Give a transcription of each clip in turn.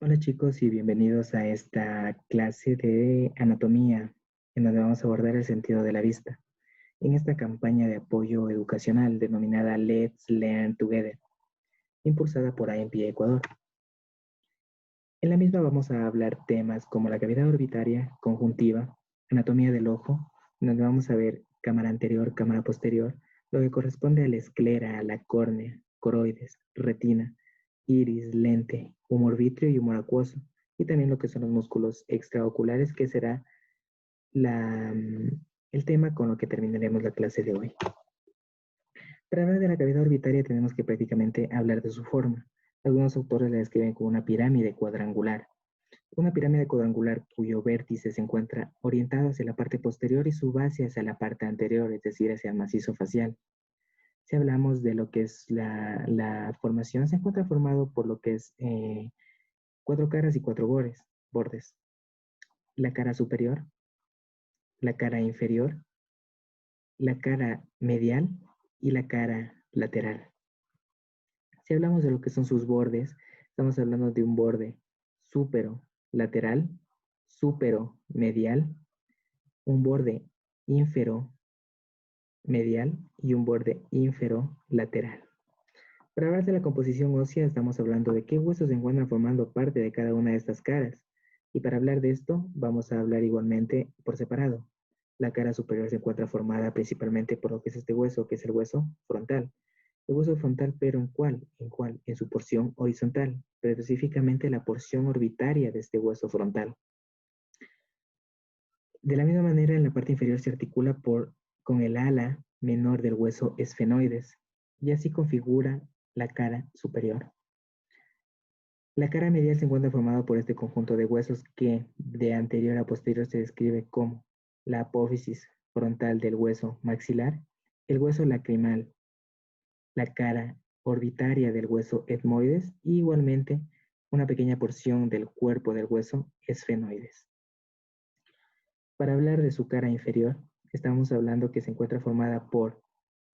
Hola chicos y bienvenidos a esta clase de anatomía en donde vamos a abordar el sentido de la vista en esta campaña de apoyo educacional denominada Let's Learn Together, impulsada por AMP Ecuador. En la misma vamos a hablar temas como la cavidad orbitaria, conjuntiva, anatomía del ojo, donde vamos a ver cámara anterior, cámara posterior, lo que corresponde a la esclera, a la córnea, coroides, retina, iris, lente, humor vítreo y humor acuoso, y también lo que son los músculos extraoculares, que será la, el tema con lo que terminaremos la clase de hoy. Para hablar de la cavidad orbitaria tenemos que prácticamente hablar de su forma. Algunos autores la describen como una pirámide cuadrangular. Una pirámide cuadrangular cuyo vértice se encuentra orientado hacia la parte posterior y su base hacia la parte anterior, es decir, hacia el macizo facial. Si hablamos de lo que es la formación, se encuentra formado por lo que es cuatro caras y cuatro bordes. La cara superior, la cara inferior, la cara medial y la cara lateral. Si hablamos de lo que son sus bordes, estamos hablando de un borde súpero-lateral, súpero-medial, un borde ínfero-medial y un borde ínfero-lateral. Para hablar de la composición ósea, estamos hablando de qué huesos se encuentran formando parte de cada una de estas caras. Y para hablar de esto, vamos a hablar igualmente por separado. La cara superior se encuentra formada principalmente por lo que es este hueso, que es el hueso frontal. El hueso frontal, pero ¿en cuál? En su porción horizontal, pero específicamente la porción orbitaria de este hueso frontal. De la misma manera, en la parte inferior se articula con el ala menor del hueso esfenoides, y así configura la cara superior. La cara medial se encuentra formada por este conjunto de huesos que de anterior a posterior se describe como la apófisis frontal del hueso maxilar, el hueso lacrimal, la cara orbitaria del hueso etmoides y igualmente una pequeña porción del cuerpo del hueso esfenoides. Para hablar de su cara inferior, estamos hablando que se encuentra formada por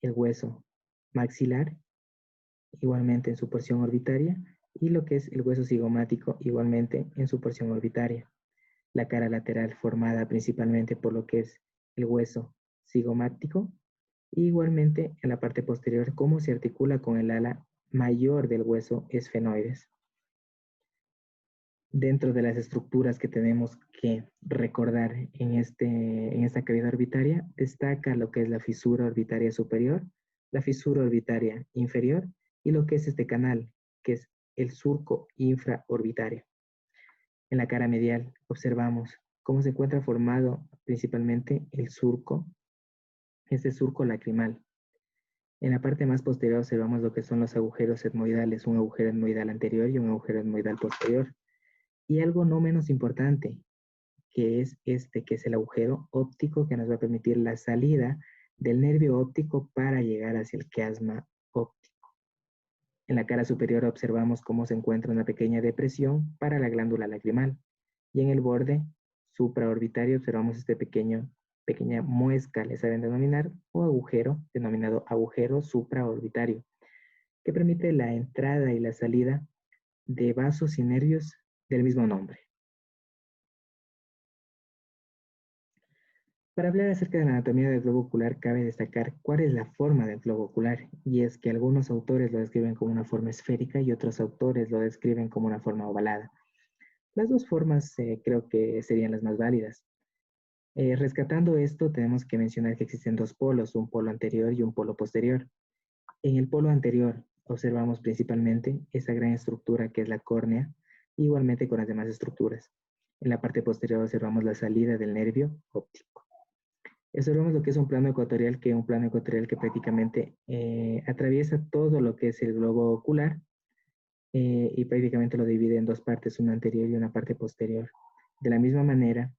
el hueso maxilar, igualmente en su porción orbitaria, y lo que es el hueso cigomático, igualmente en su porción orbitaria. La cara lateral formada principalmente por lo que es el hueso cigomático, y igualmente en la parte posterior cómo se articula con el ala mayor del hueso esfenoides. Dentro de las estructuras que tenemos que recordar en esta cavidad orbitaria, destaca lo que es la fisura orbitaria superior, la fisura orbitaria inferior y lo que es este canal, que es el surco infraorbitario. En la cara medial observamos cómo se encuentra formado principalmente el surco, este surco lacrimal. En la parte más posterior observamos lo que son los agujeros etmoidales, un agujero etmoidal anterior y un agujero etmoidal posterior. Y algo no menos importante, que es que es el agujero óptico que nos va a permitir la salida del nervio óptico para llegar hacia el quiasma óptico. En la cara superior observamos cómo se encuentra una pequeña depresión para la glándula lacrimal. Y en el borde supraorbitario observamos pequeña muesca, le saben denominar, o agujero, denominado agujero supraorbitario, que permite la entrada y la salida de vasos y nervios del mismo nombre. Para hablar acerca de la anatomía del globo ocular, cabe destacar cuál es la forma del globo ocular, y es que algunos autores lo describen como una forma esférica y otros autores lo describen como una forma ovalada. Las dos formas creo que serían las más válidas. Rescatando esto, tenemos que mencionar que existen dos polos, un polo anterior y un polo posterior. En el polo anterior observamos principalmente esa gran estructura que es la córnea, igualmente con las demás estructuras. En la parte posterior observamos la salida del nervio óptico. Observamos lo que es un plano ecuatorial, que prácticamente atraviesa todo lo que es el globo ocular y prácticamente lo divide en dos partes, una anterior y una parte posterior. De la misma manera,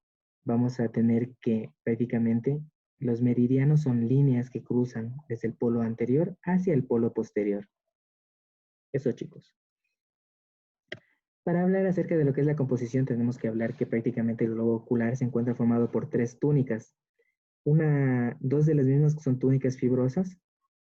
vamos a tener que prácticamente los meridianos son líneas que cruzan desde el polo anterior hacia el polo posterior. Eso, chicos. Para hablar acerca de lo que es la composición, tenemos que hablar que prácticamente el globo ocular se encuentra formado por tres túnicas. Dos de las mismas que son túnicas fibrosas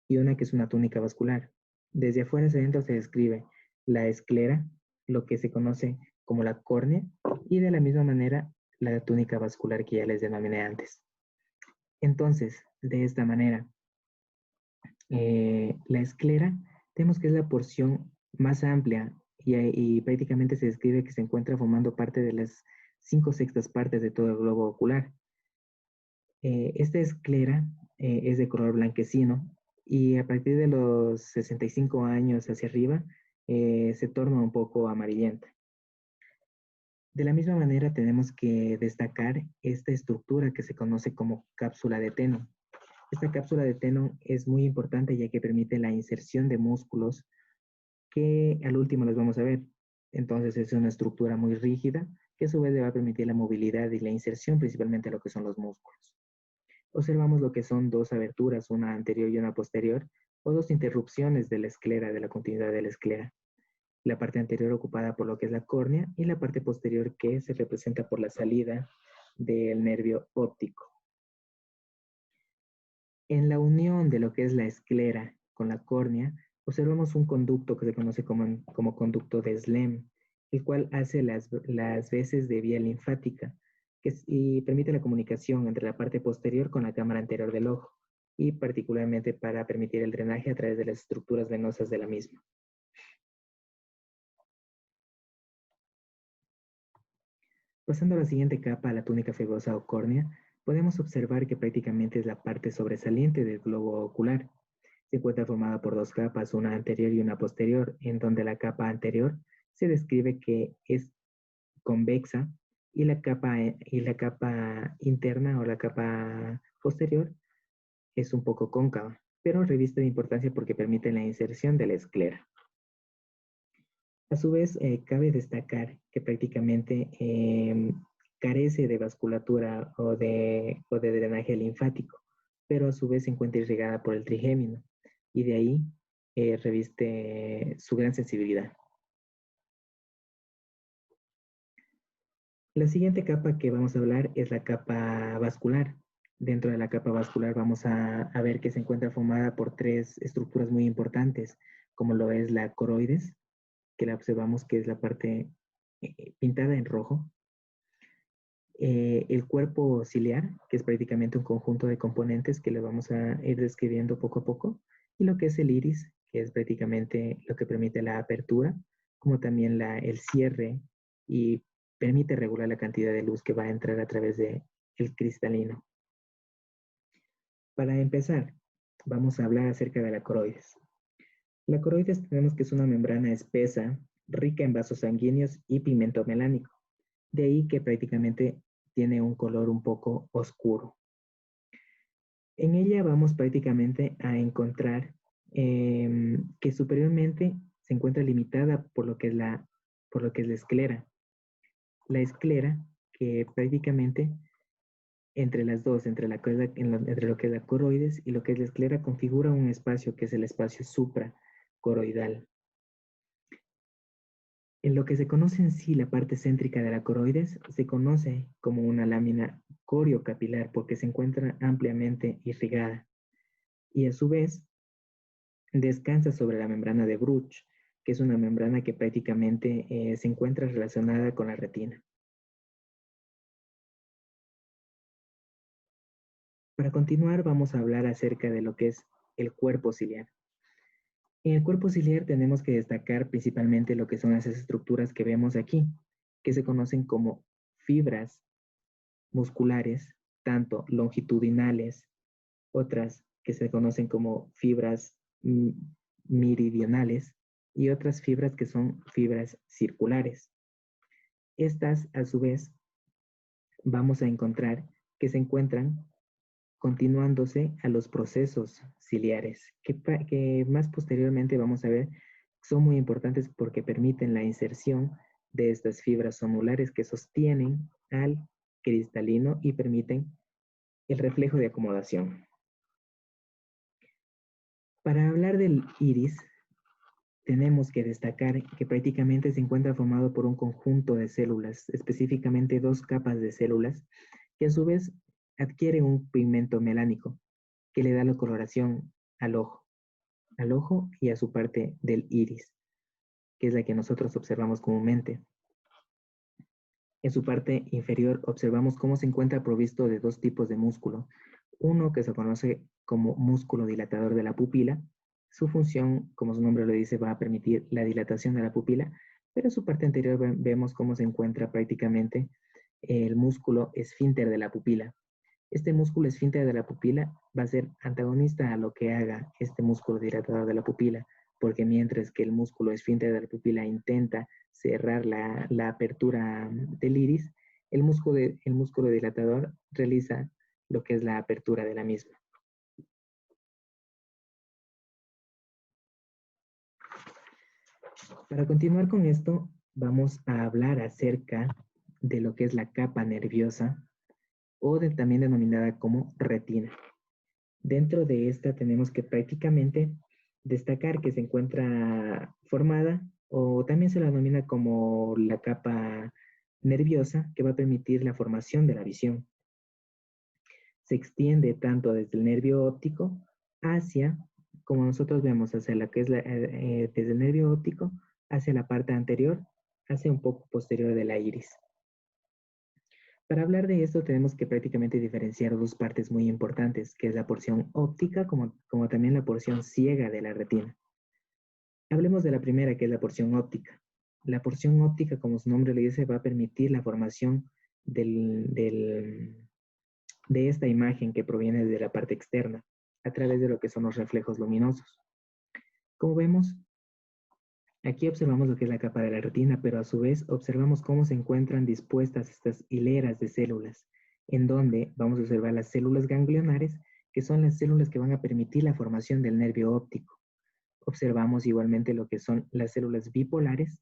y una que es una túnica vascular. Desde afuera hacia adentro se describe la esclera, lo que se conoce como la córnea, y de la misma manera la túnica vascular que ya les denominé antes. Entonces, de esta manera, la esclera, tenemos que es la porción más amplia y prácticamente se describe que se encuentra formando parte de las 5/6 partes de todo el globo ocular. Esta esclera es de color blanquecino y a partir de los 65 años hacia arriba se torna un poco amarillenta. De la misma manera tenemos que destacar esta estructura que se conoce como cápsula de Tenon. Esta cápsula de Tenon es muy importante ya que permite la inserción de músculos que al último los vamos a ver. Entonces es una estructura muy rígida que a su vez le va a permitir la movilidad y la inserción principalmente a lo que son los músculos. Observamos lo que son dos aberturas, una anterior y una posterior, o dos interrupciones de la esclera, de la continuidad de la esclera. La parte anterior ocupada por lo que es la córnea y la parte posterior que se representa por la salida del nervio óptico. En la unión de lo que es la esclera con la córnea, observamos un conducto que se conoce como conducto de Slem, el cual hace las veces de vía linfática y permite la comunicación entre la parte posterior con la cámara anterior del ojo y particularmente para permitir el drenaje a través de las estructuras venosas de la misma. Pasando a la siguiente capa, la túnica fibrosa o córnea, podemos observar que prácticamente es la parte sobresaliente del globo ocular. Se encuentra formada por dos capas, una anterior y una posterior, en donde la capa anterior se describe que es convexa y la capa interna o la capa posterior es un poco cóncava, pero reviste de importancia porque permite la inserción de la esclera. A su vez, cabe destacar que prácticamente carece de vasculatura o de drenaje linfático, pero a su vez se encuentra irrigada por el trigémino y de ahí reviste su gran sensibilidad. La siguiente capa que vamos a hablar es la capa vascular. Dentro de la capa vascular vamos a ver que se encuentra formada por tres estructuras muy importantes, como lo es la coroides, que la observamos que es la parte pintada en rojo. El cuerpo ciliar, que es prácticamente un conjunto de componentes que le vamos a ir describiendo poco a poco. Y lo que es el iris, que es prácticamente lo que permite la apertura, como también el cierre y permite regular la cantidad de luz que va a entrar a través del cristalino. Para empezar, vamos a hablar acerca de la coroides. La coroides tenemos que es una membrana espesa, rica en vasos sanguíneos y pigmento melánico. De ahí que prácticamente tiene un color un poco oscuro. En ella vamos prácticamente a encontrar que superiormente se encuentra limitada por lo que es la esclera. La esclera que prácticamente entre las dos, entre lo que es la coroides y lo que es la esclera, configura un espacio que es el espacio supracoroidal. En lo que se conoce en sí la parte céntrica de la coroides, se conoce como una lámina coriocapilar porque se encuentra ampliamente irrigada y a su vez descansa sobre la membrana de Bruch, que es una membrana que prácticamente se encuentra relacionada con la retina. Para continuar vamos a hablar acerca de lo que es el cuerpo ciliar. En el cuerpo ciliar tenemos que destacar principalmente lo que son esas estructuras que vemos aquí, que se conocen como fibras musculares, tanto longitudinales, otras que se conocen como fibras meridionales y otras fibras que son fibras circulares. Estas, a su vez, vamos a encontrar que se encuentran continuándose a los procesos ciliares, que más posteriormente vamos a ver son muy importantes porque permiten la inserción de estas fibras somulares que sostienen al cristalino y permiten el reflejo de acomodación. Para hablar del iris, tenemos que destacar que prácticamente se encuentra formado por un conjunto de células, específicamente dos capas de células, que a su vez adquieren un pigmento melánico que le da la coloración al ojo y a su parte del iris, que es la que nosotros observamos comúnmente. En su parte inferior observamos cómo se encuentra provisto de dos tipos de músculo. Uno que se conoce como músculo dilatador de la pupila. Su función, como su nombre lo dice, va a permitir la dilatación de la pupila, pero en su parte anterior vemos cómo se encuentra prácticamente el músculo esfínter de la pupila. Este músculo esfínter de la pupila va a ser antagonista a lo que haga este músculo dilatador de la pupila, porque mientras que el músculo esfínter de la pupila intenta cerrar la apertura del iris, el músculo dilatador realiza lo que es la apertura de la misma. Para continuar con esto, vamos a hablar acerca de lo que es la capa nerviosa o también denominada como retina. Dentro de esta tenemos que prácticamente destacar que se encuentra formada o también se la denomina como la capa nerviosa que va a permitir la formación de la visión. Se extiende tanto desde el nervio óptico hacia, como nosotros vemos, hacia la que es desde el nervio óptico hacia la parte anterior, hacia un poco posterior de la iris. Para hablar de esto tenemos que prácticamente diferenciar dos partes muy importantes, que es la porción óptica como también la porción ciega de la retina. Hablemos de la primera, que es la porción óptica. La porción óptica, como su nombre le dice, va a permitir la formación de esta imagen que proviene de la parte externa, a través de lo que son los reflejos luminosos. Como vemos, aquí observamos lo que es la capa de la retina, pero a su vez observamos cómo se encuentran dispuestas estas hileras de células, en donde vamos a observar las células ganglionares, que son las células que van a permitir la formación del nervio óptico. Observamos igualmente lo que son las células bipolares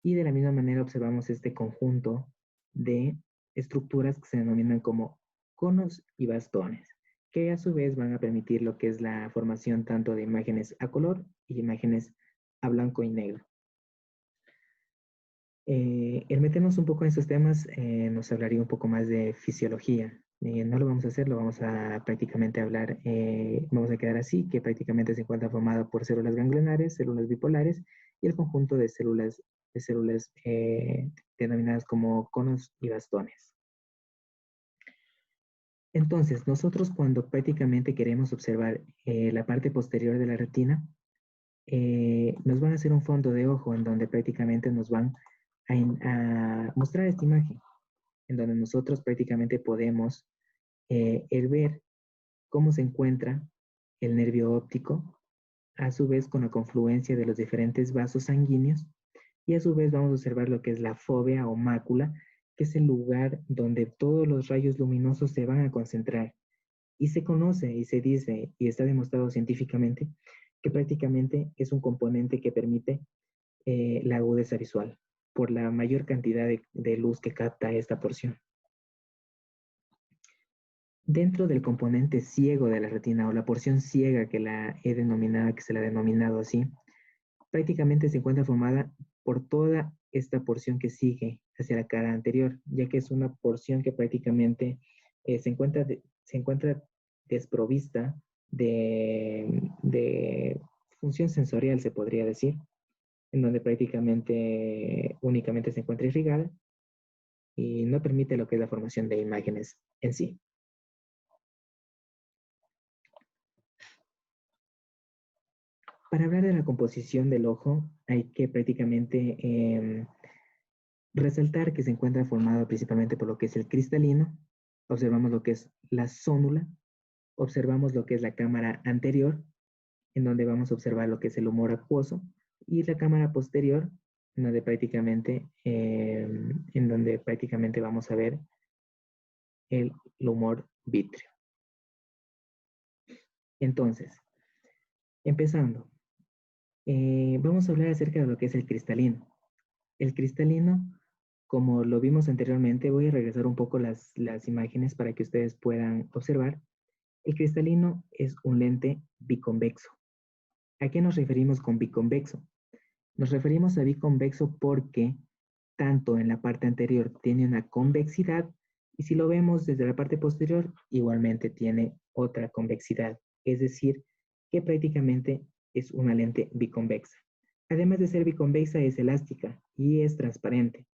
y de la misma manera observamos este conjunto de estructuras que se denominan como conos y bastones, que a su vez van a permitir lo que es la formación tanto de imágenes a color y imágenes a blanco y negro. El meternos un poco en estos temas nos hablaría un poco más de fisiología. No lo vamos a hacer, lo vamos a prácticamente hablar, vamos a quedar así, que prácticamente se encuentra formado por células ganglionares, células bipolares y el conjunto de células denominadas como conos y bastones. Entonces, nosotros cuando prácticamente queremos observar la parte posterior de la retina, nos van a hacer un fondo de ojo en donde prácticamente nos van a mostrar esta imagen, en donde nosotros prácticamente podemos el ver cómo se encuentra el nervio óptico, a su vez con la confluencia de los diferentes vasos sanguíneos, y a su vez vamos a observar lo que es la fóvea o mácula, que es el lugar donde todos los rayos luminosos se van a concentrar. Y se conoce y se dice y está demostrado científicamente que prácticamente es un componente que permite la agudeza visual por la mayor cantidad de luz que capta esta porción. Dentro del componente ciego de la retina o la porción ciega que se la ha denominado así, prácticamente se encuentra formada por toda esta porción que sigue hacia la cara anterior, ya que es una porción que prácticamente se encuentra desprovista de función sensorial, se podría decir, en donde prácticamente únicamente se encuentra irrigada y no permite lo que es la formación de imágenes en sí. Para hablar de la composición del ojo, hay que prácticamente resaltar que se encuentra formado principalmente por lo que es el cristalino, observamos lo que es la zónula, observamos lo que es la cámara anterior, en donde vamos a observar lo que es el humor acuoso, y la cámara posterior, en donde prácticamente vamos a ver el humor vítreo. Entonces, empezando, vamos a hablar acerca de lo que es el cristalino. El cristalino, como lo vimos anteriormente, voy a regresar un poco las imágenes para que ustedes puedan observar. El cristalino es un lente biconvexo. ¿A qué nos referimos con biconvexo? Nos referimos a biconvexo porque tanto en la parte anterior tiene una convexidad y si lo vemos desde la parte posterior, igualmente tiene otra convexidad. Es decir, que prácticamente es una lente biconvexa. Además de ser biconvexa, es elástica y es transparente.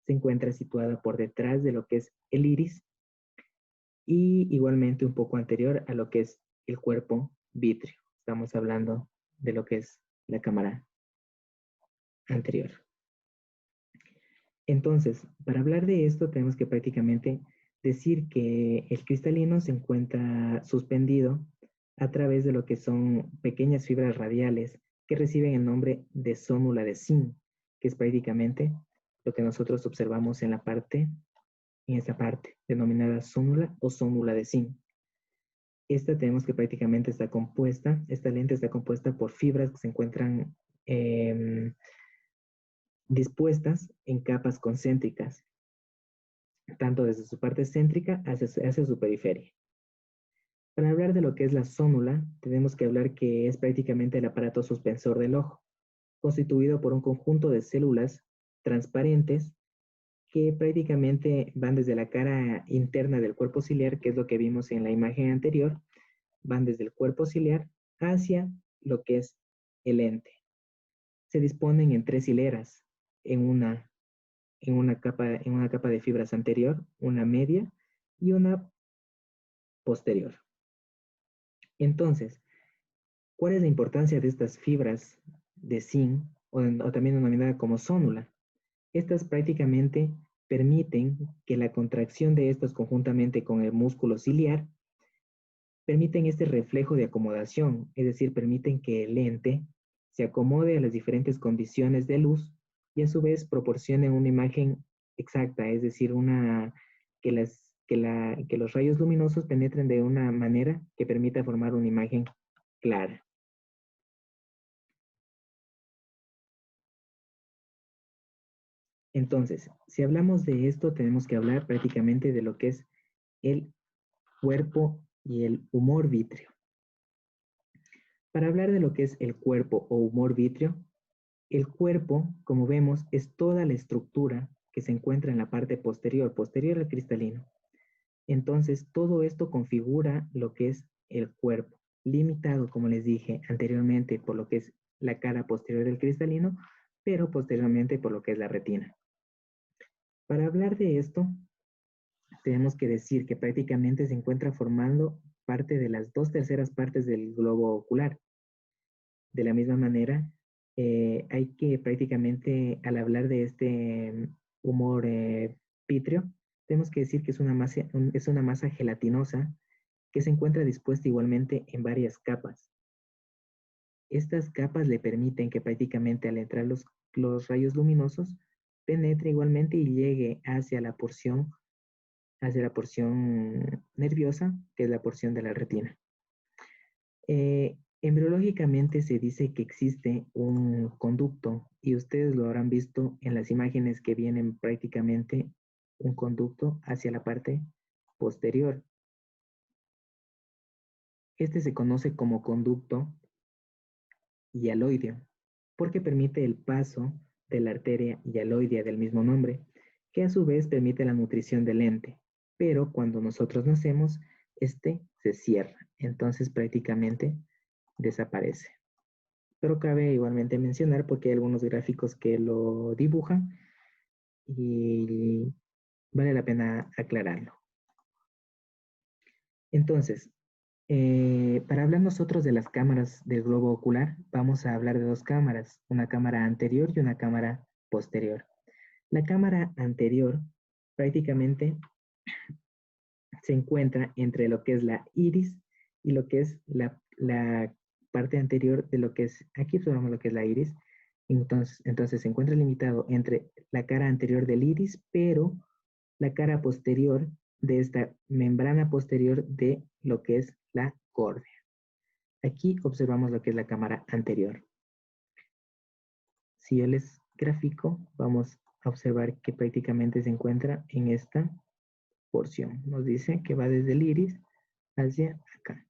se encuentra situada por detrás de lo que es el iris y igualmente un poco anterior a lo que es el cuerpo vítreo. Estamos hablando de lo que es la cámara anterior. Entonces, para hablar de esto tenemos que prácticamente decir que el cristalino se encuentra suspendido a través de lo que son pequeñas fibras radiales que reciben el nombre de zónula de zinc, que es prácticamente lo que nosotros observamos en esta parte, denominada zónula o zónula de zinc. Esta tenemos que prácticamente está compuesta, esta lente está compuesta por fibras que se encuentran dispuestas en capas concéntricas, tanto desde su parte céntrica hacia su periferia. Para hablar de lo que es la zónula, tenemos que hablar que es prácticamente el aparato suspensor del ojo, constituido por un conjunto de células transparentes que prácticamente van desde la cara interna del cuerpo ciliar, que es lo que vimos en la imagen anterior, van desde el cuerpo ciliar hacia lo que es el lente. Se disponen en 3 hileras, en una capa de fibras anterior, una media y una posterior. Entonces, ¿cuál es la importancia de estas fibras de zinc o también denominada como zónula? Estas prácticamente permiten que la contracción de estos conjuntamente con el músculo ciliar permiten este reflejo de acomodación, es decir, permiten que el lente se acomode a las diferentes condiciones de luz y a su vez proporcione una imagen exacta, es decir, que los rayos luminosos penetren de una manera que permita formar una imagen clara. Entonces, si hablamos de esto, tenemos que hablar prácticamente de lo que es el cuerpo y el humor vítreo. Para hablar de lo que es el cuerpo o humor vítreo, el cuerpo, como vemos, es toda la estructura que se encuentra en la parte posterior al cristalino. Entonces, todo esto configura lo que es el cuerpo, limitado, como les dije anteriormente, por lo que es la cara posterior del cristalino, pero posteriormente por lo que es la retina. Para hablar de esto, tenemos que decir que prácticamente se encuentra formando parte de las 2/3 partes del globo ocular. De la misma manera, hay que prácticamente, al hablar de este humor vítreo, tenemos que decir que es una masa gelatinosa que se encuentra dispuesta igualmente en varias capas. Estas capas le permiten que prácticamente al entrar los rayos luminosos penetre igualmente y llegue hacia la porción nerviosa, que es la porción de la retina. Embriológicamente se dice que existe un conducto y ustedes lo habrán visto en las imágenes que vienen prácticamente un conducto hacia la parte posterior. Este se conoce como conducto hialoideo porque permite el paso de la arteria hialoidea del mismo nombre, que a su vez permite la nutrición del lente. Pero cuando nosotros nacemos, este se cierra, entonces prácticamente desaparece. Pero cabe igualmente mencionar porque hay algunos gráficos que lo dibujan y vale la pena aclararlo. Entonces, para hablar nosotros de las cámaras del globo ocular, vamos a hablar de 2 cámaras, una cámara anterior y una cámara posterior. La cámara anterior prácticamente se encuentra entre lo que es la iris y lo que es la parte anterior de lo que es, aquí observamos lo que es la iris, entonces se encuentra limitado entre la cara anterior del iris, pero la cara posterior de esta membrana posterior de lo que es la córnea. Aquí observamos lo que es la cámara anterior. Si yo les grafico, vamos a observar que prácticamente se encuentra en esta porción. Nos dice que va desde el iris hacia acá.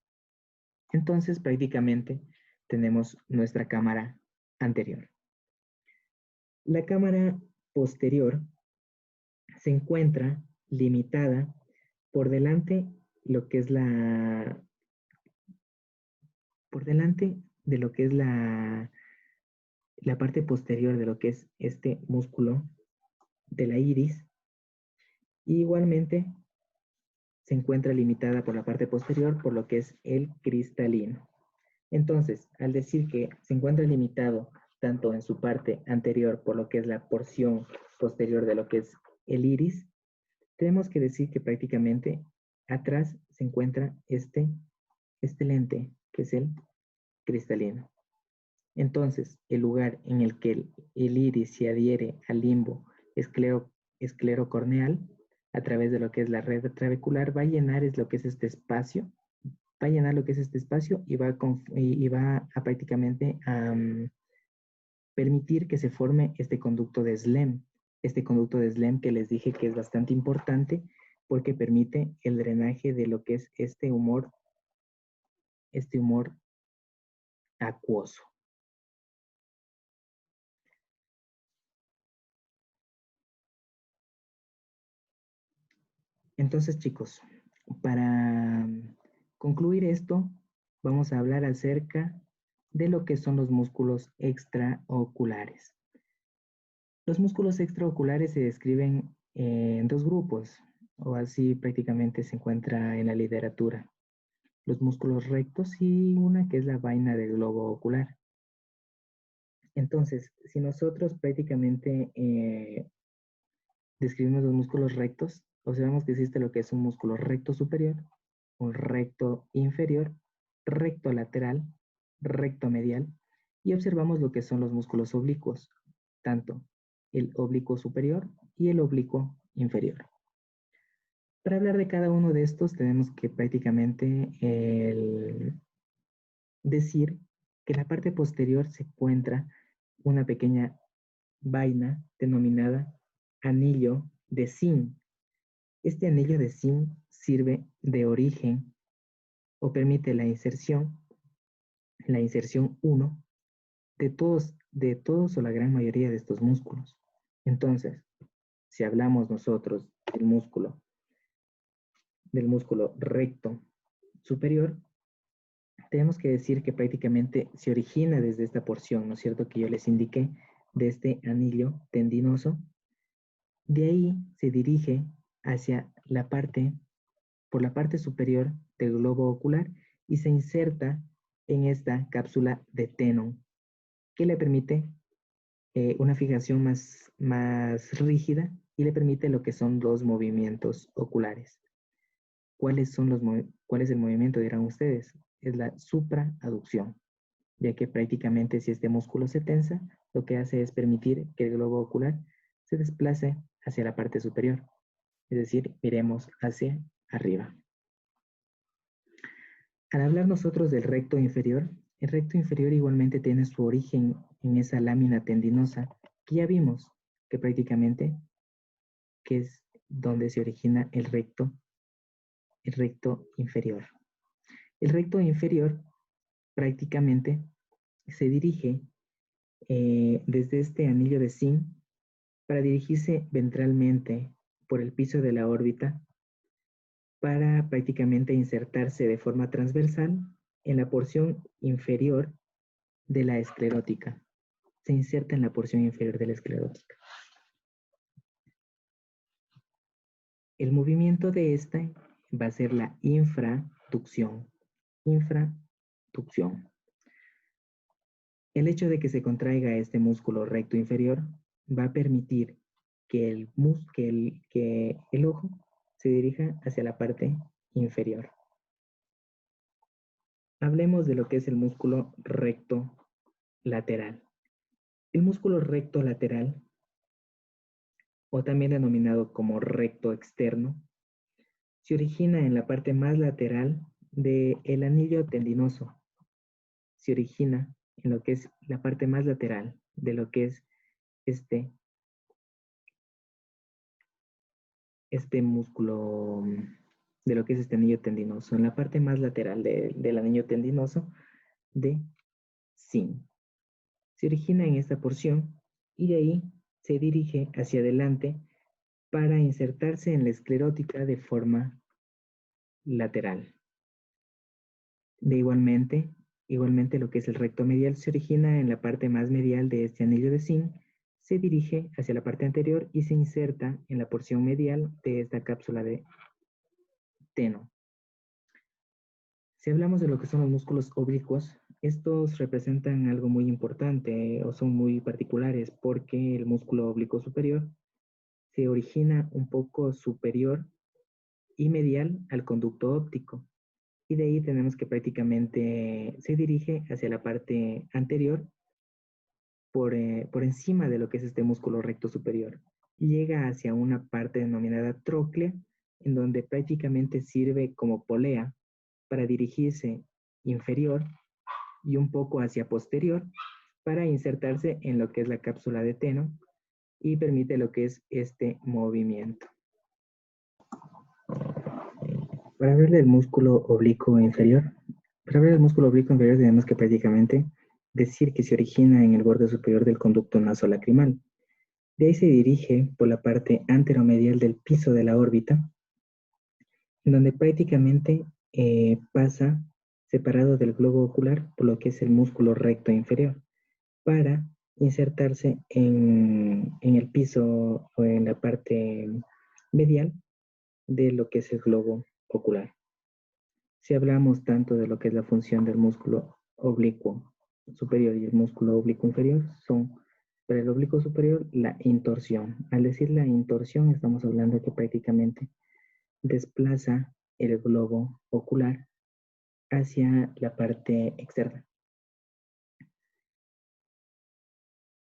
Entonces, prácticamente tenemos nuestra cámara anterior. La cámara posterior se encuentra limitada por delante lo que es por delante de lo que es la parte posterior de lo que es este músculo de la iris. Y igualmente se encuentra limitada por la parte posterior por lo que es el cristalino. Entonces, al decir que se encuentra limitado tanto en su parte anterior por lo que es la porción posterior de lo que es el iris, tenemos que decir que prácticamente atrás se encuentra este lente, que es el cristalino. Entonces, el lugar en el que el iris se adhiere al limbo esclerocorneal a través de lo que es la red trabecular va a llenar lo que es este espacio, va a llenar lo que es este espacio y va a prácticamente permitir que se forme este conducto de Slem. Este conducto de Slem que les dije que es bastante importante porque permite el drenaje de lo que es este humor acuoso. Entonces, chicos, para concluir esto, vamos a hablar acerca de lo que son los músculos extraoculares. Los músculos extraoculares se describen en dos grupos, o así prácticamente se encuentra en la literatura. Los músculos rectos y una que es la vaina del globo ocular. Entonces, si nosotros prácticamente describimos los músculos rectos, observamos que existe lo que es un músculo recto superior, un recto inferior, recto lateral, recto medial, y observamos lo que son los músculos oblicuos, tanto el oblicuo superior y el oblicuo inferior. Para hablar de cada uno de estos, tenemos que prácticamente decir que en la parte posterior se encuentra una pequeña vaina denominada anillo de zinc. Este anillo de zinc sirve de origen o permite la inserción 1 de todos o la gran mayoría de estos músculos. Entonces, si hablamos nosotros del músculo recto superior, tenemos que decir que prácticamente se origina desde esta porción, ¿no es cierto?, que yo les indiqué, de este anillo tendinoso. De ahí se dirige hacia por la parte superior del globo ocular y se inserta en esta cápsula de Tenon, que le permite una fijación más rígida y le permite lo que son los movimientos oculares. ¿Cuál es el movimiento, dirán ustedes? Es la supraaducción, ya que prácticamente si este músculo se tensa, lo que hace es permitir que el globo ocular se desplace hacia la parte superior, es decir, miremos hacia arriba. Al hablar nosotros del recto inferior, el recto inferior igualmente tiene su origen en esa lámina tendinosa que ya vimos que prácticamente que es donde se origina el recto inferior. El recto inferior prácticamente se dirige desde este anillo de zinc para dirigirse ventralmente por el piso de la órbita para prácticamente insertarse de forma transversal en la porción inferior de la esclerótica. Se inserta en la porción inferior de la esclerótica. El movimiento de esta va a ser la infraducción. Infraducción. El hecho de que se contraiga este músculo recto inferior va a permitir que el ojo se dirija hacia la parte inferior. Hablemos de lo que es el músculo recto lateral. El músculo recto lateral, o también denominado como recto externo, se origina en la parte más lateral del anillo tendinoso. Se origina en lo que es la parte más lateral de lo que es este músculo, de lo que es este anillo tendinoso, en la parte más lateral del anillo tendinoso de zinc. Se origina en esta porción y de ahí se dirige hacia adelante para insertarse en la esclerótica de forma lateral. Igualmente lo que es el recto medial se origina en la parte más medial de este anillo de zinc, se dirige hacia la parte anterior y se inserta en la porción medial de esta cápsula de teno. Si hablamos de lo que son los músculos oblicuos, estos representan algo muy importante o son muy particulares porque el músculo oblicuo superior se origina un poco superior y medial al conducto óptico. Y de ahí tenemos que prácticamente se dirige hacia la parte anterior por encima de lo que es este músculo recto superior. Y llega hacia una parte denominada tróclea, en donde prácticamente sirve como polea para dirigirse inferior y un poco hacia posterior para insertarse en lo que es la cápsula de teno y permite lo que es este movimiento. Para hablar del músculo oblicuo inferior, tenemos que prácticamente decir que se origina en el borde superior del conducto nasolacrimal. De ahí se dirige por la parte anteromedial del piso de la órbita, en donde prácticamente pasa separado del globo ocular por lo que es el músculo recto inferior, para insertarse en el piso o en la parte medial de lo que es el globo ocular. Si hablamos tanto de lo que es la función del músculo oblicuo superior y el músculo oblicuo inferior, son para el oblicuo superior la intorsión. Al decir la intorsión estamos hablando que prácticamente desplaza el globo ocular hacia la parte externa.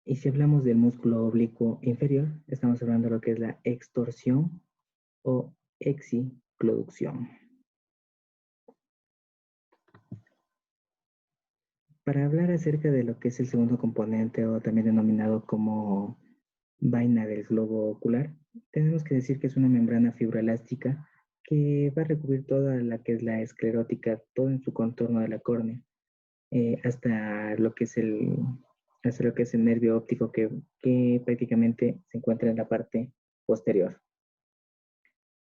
Y si hablamos del músculo oblicuo inferior, estamos hablando de lo que es la extorsión o excicloducción. Para hablar acerca de lo que es el segundo componente o también denominado como vaina del globo ocular, tenemos que decir que es una membrana fibroelástica que va a recubrir toda la que es la esclerótica, todo en su contorno de la córnea, hasta lo que es el nervio óptico que prácticamente se encuentra en la parte posterior.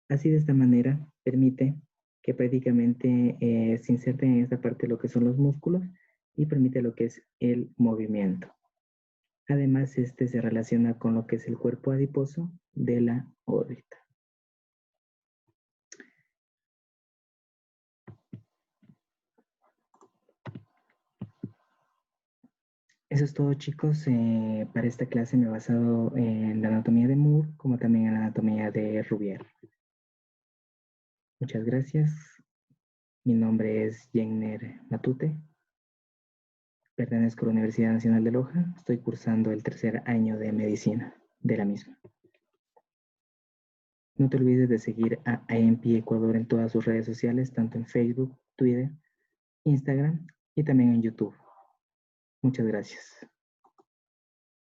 Así de esta manera permite que prácticamente se inserten en esta parte lo que son los músculos y permite lo que es el movimiento. Además, este se relaciona con lo que es el cuerpo adiposo de la órbita. Eso es todo, chicos. Para esta clase me he basado en la anatomía de Moore, como también en la anatomía de Rubier. Muchas gracias. Mi nombre es Jenner Matute. Pertenezco a la Universidad Nacional de Loja. Estoy cursando el tercer año de medicina de la misma. No te olvides de seguir a AMP Ecuador en todas sus redes sociales, tanto en Facebook, Twitter, Instagram y también en YouTube. Muchas gracias.